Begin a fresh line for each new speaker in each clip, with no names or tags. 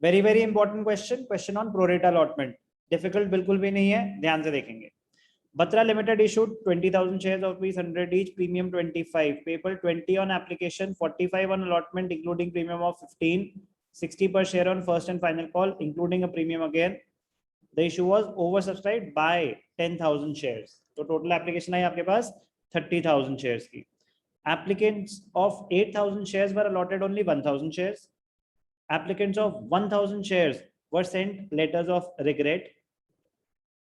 Very very important question, question on pro rata allotment. Difficult बिल्कुल भी नहीं है, ध्यान से देखेंगे। Batra Limited issued 20,000 shares of rupees 100 each, premium 25, payable 20 on application, 45 on allotment, including premium of 15, 60 per share on first and final call, including a premium again. The issue was oversubscribed by 10,000 shares. तो total application आई आपके पास 30,000 shares की. Applicants of 8,000 shares were allotted only 1,000 shares. Applicants of 1,000 shares were sent letters of regret.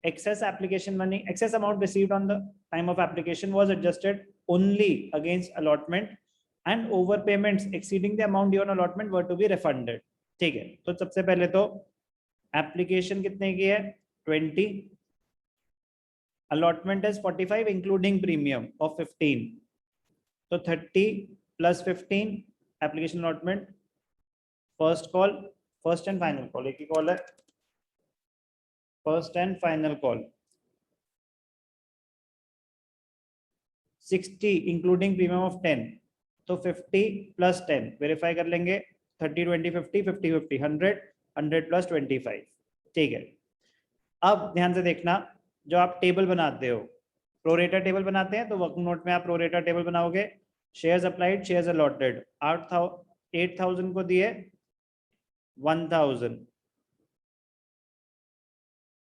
Excess application money, excess amount received on the time of application was adjusted only against allotment, and overpayments exceeding the amount due on allotment were to be refunded. ठीक है, तो सबसे पहले तो application कितने की है 20, allotment is 45 including premium of 15, तो 30 plus 15 application allotment, first call, first and final call, एक ही कॉल है, first and final call, 60 including premium of 10, तो 50 plus 10 वेरीफाई कर लेंगे, 30 20 50 50 50 100 100 plus 25. ठीक है, अब ध्यान से देखना, जो आप टेबल बनाते हो, प्रोरेटा टेबल बनाते हैं, तो वर्किंग नोट में आप प्रोरेटा टेबल बनाओगे, शेयर्स अप्लाइड, शेयर्स अलॉटेड, 8,000 को दिए 1,000,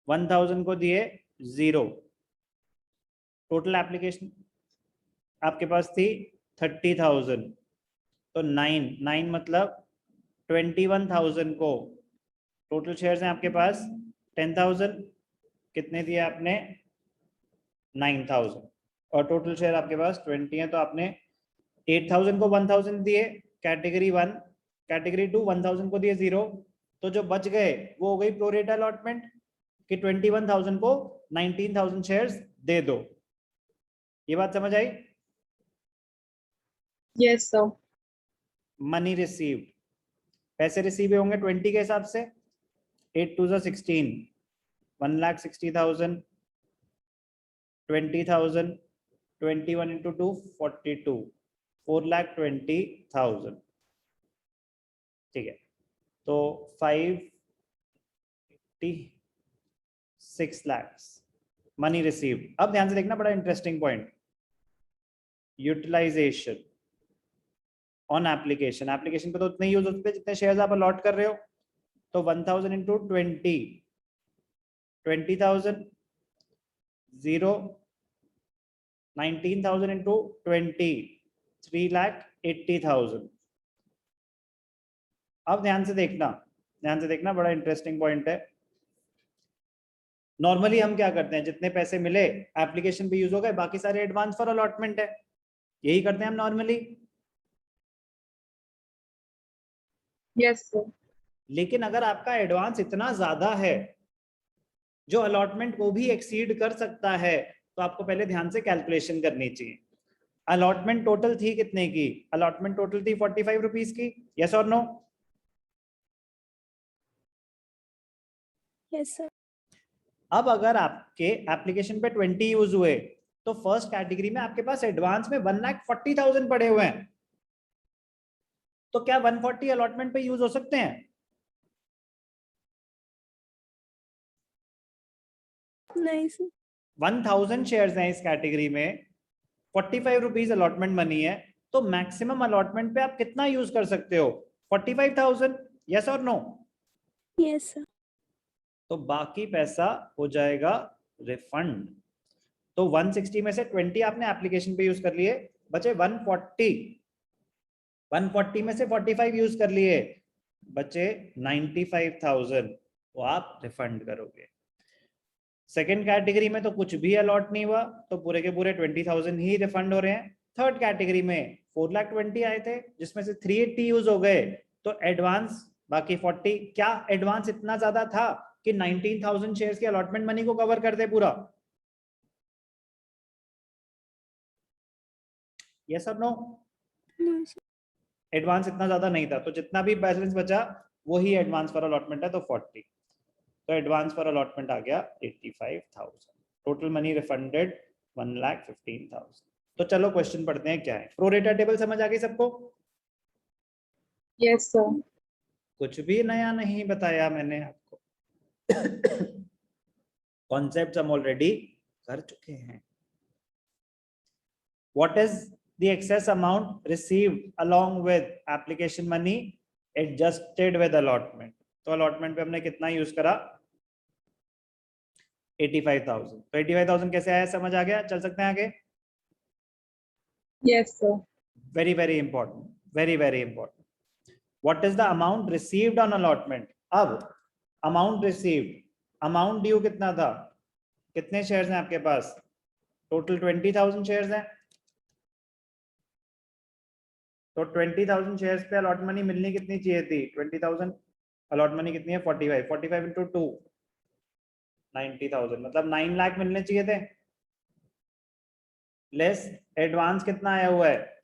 1,000 को दिए 0, टोटल एप्लीकेशन आपके पास थी 30,000, तो 9 मतलब 21,000 को, टोटल शेयर्स हैं आपके पास 10,000, कितने दिए आपने 9,000, और टोटल शेयर आपके पास 20 है, तो आपने 8,000 को 1,000 दिए कैटेगरी 1, कैटेगरी 2 1,000 को दिए 0, तो जो बच गए वो हो गई प्रोरेटा अलॉटमेंट कि 21,000 को 19,000 शेयर्स दे दो। ये बात समझ आई?
Yes sir.
मनी रिसीव्ड, पैसे रिसीव होंगे 20 के हिसाब से, 8 2 16, 1,60,000, 20,000, 21 into 2 42, 4,20,000। ठीक है, तो 586 lakhs मनी रिसीव्ड। अब ध्यान से देखना, बड़ा interesting point, utilisation on application, application पे तो उतने यूज होते हैं जितने शेयर्स आप अलॉट कर रहे हो, तो 1,000 into 20, 20,000, 0, 19,000 into 20, 3,80,000। अब ध्यान से देखना, बड़ा इंटरेस्टिंग पॉइंट है। नॉर्मली हम क्या करते हैं, जितने पैसे मिले एप्लीकेशन पे यूज हो गए, बाकी सारे एडवांस फॉर अलॉटमेंट है, यही करते हैं हम नॉर्मली।
Yes sir.
लेकिन अगर आपका एडवांस इतना ज्यादा है जो अलॉटमेंट को भी एक्सीड कर सकता है, तो आपको पहले ध्यान से कैलकुलेशन करनी चाहिए। अलॉटमेंट टोटल थी कितने की? अलॉटमेंट टोटल थी 45 रुपीज की, यस और नो?
Yes sir.
अब अगर आपके एप्लीकेशन पे 20 यूज हुए, तो फर्स्ट कैटेगरी में आपके पास एडवांस में 1,40,000 पड़े हुए हैं, तो क्या 140 अलॉटमेंट पे यूज हो सकते हैं?
नहीं सर।
1,000 शेयर्स हैं इस कैटेगरी में, 45 रुपीज अलॉटमेंट मनी है, तो मैक्सिमम अलॉटमेंट पे आप कितना यूज कर सकते हो? 45,000, यस और नो?
Yes sir.
तो बाकी पैसा हो जाएगा रिफंड। तो 160 में से 20 आपने एप्लीकेशन पे यूज कर लिए, बचे 140, 140 में से 45 यूज कर लिए, बचे 95,000, वो आप रिफंड करोगे। सेकेंड कैटेगरी में तो कुछ भी अलॉट नहीं हुआ, तो पूरे के पूरे 20,000 ही रिफंड हो रहे हैं। थर्ड कैटेगरी में 4,20,000 आए थे, जिसमें से 380 यूज हो गए, तो एडवांस बाकी 40। क्या एडवांस इतना ज्यादा था कि 19,000 शेयर्स की अलॉटमेंट मनी को कवर कर दे पूरा? यस और नो? एडवांस इतना ज्यादा नहीं था, तो जितना भी बैलेंस बचा वही एडवांस फॉर अलॉटमेंट है, तो 40, तो एडवांस फॉर अलॉटमेंट आ गया 85,000, टोटल मनी रिफंडेड 1,15,000। तो चलो क्वेश्चन पढ़ते हैं क्या है। प्रोरेटा टेबल समझ आ गई सबको?
Yes sir.
कुछ भी नया नहीं बताया मैंने आपको। कॉन्सेप्ट्स हम ऑलरेडी कर चुके हैं। What is the excess amount received along with application money adjusted with allotment? तो allotment पे हमने कितना यूज करा? 85,000। तो 85,000 कैसे आया, समझ आ गया? चल सकते हैं आगे?
Yes, sir.
Very very important, very very important. What is the amount received on allotment? अब amount received, amount due कितना था? कितने शेयर्स हैं आपके पास? टोटल 20,000 शेयर्स हैं। तो 20,000 शेयर्स पे अलॉट मनी मिलनी कितनी चाहिए थी? 20,000 अलॉट मनी कितनी है? 45 इंटू 2 90,000, मतलब 9 लाख मिलने चाहिए थे। लेस एडवांस कितना आया हुआ है?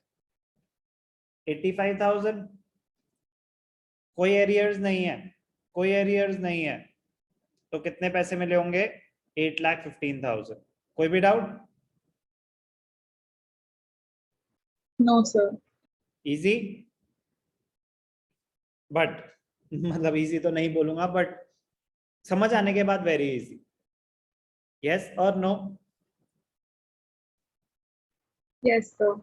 85,000। कोई एरियर्स नहीं है, कोई एरियर्स नहीं है, तो कितने पैसे मिले होंगे? 8,15,000। कोई भी doubt?
No, sir.
Easy, but मतलब इजी तो नहीं बोलूंगा, बट समझ आने के बाद वेरी इजी। यस और नो?
Yes, sir.